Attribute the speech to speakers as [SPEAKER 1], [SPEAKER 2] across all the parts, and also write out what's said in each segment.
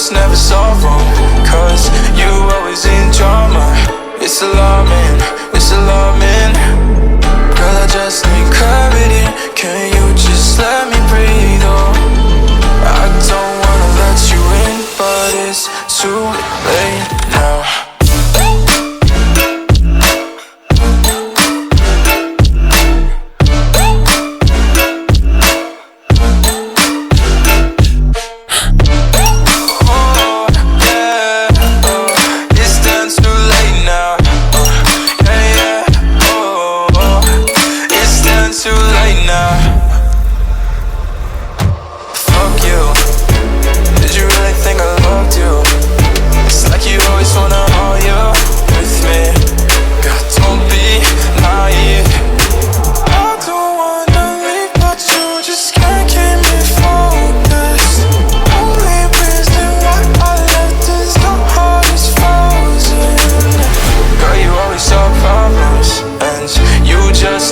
[SPEAKER 1] just never solve them, cause you always in drama. It's alarming, it's alarming. Girl, I just need clarity. Can you just let me breathe? Oh, I don't wanna let you in, but it's too late now.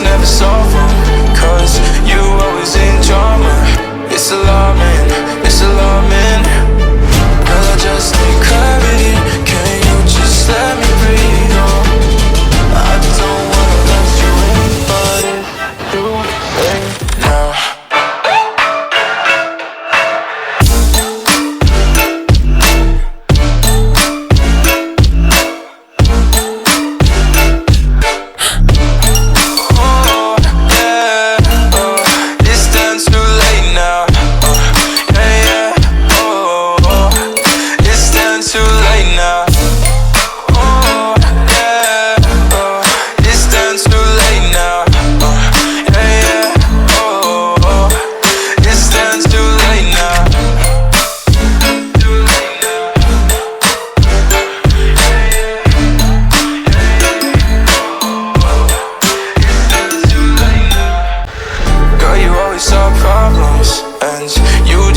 [SPEAKER 1] Never solve them, cause you always in drama. It's alarming, it's alarming. Girl, I just need clarity. Can you just let me breathe? Oh, I don't wanna let you in, but it's too late now.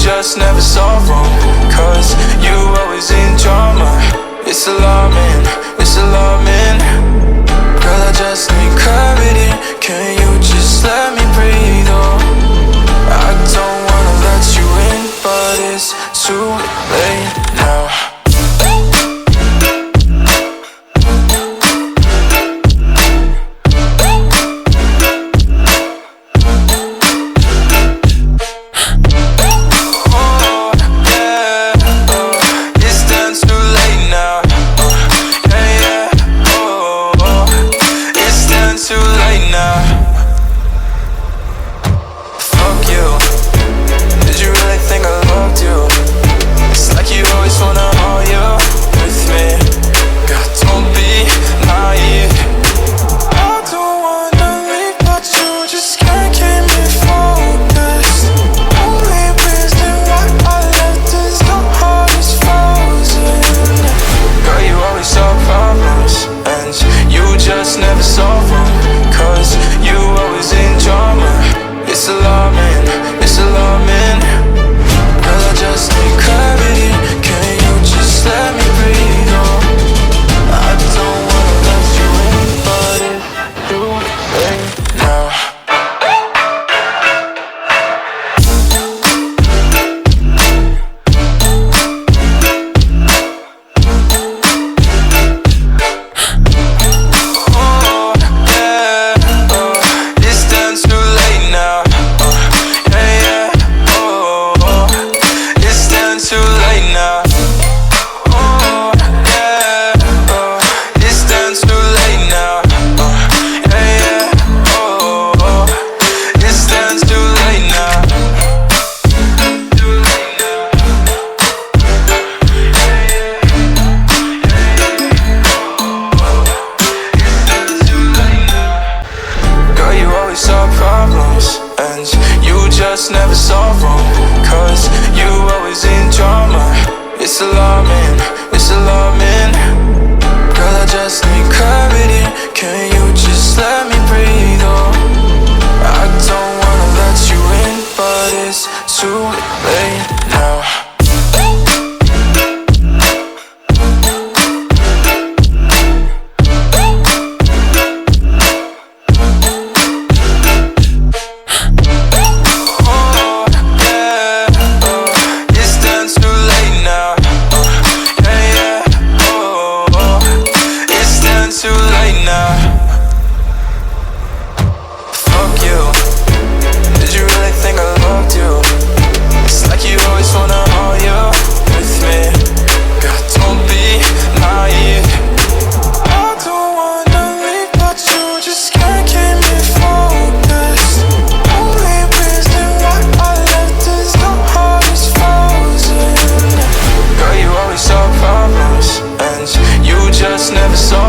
[SPEAKER 1] Just never solve them, cause you always in drama. It's alarming, it's alarming. Girl, I just need clarity. Can you just let me breathe? Oh, I don't wanna let you in, but it's too late now. Never solve them, cause you always in drama. It's alarming, it's alarming. Girl, I just need clarity. Can you just let me breathe? Oh, I don't wanna let you in, but it's too late now. Just never solve them, cause you always in drama. It's alarming, it's alarming. Girl, I just need clarity. Can you just let me breathe? Oh, I don't wanna let you in, but it's too late now. It's done too late now. never saw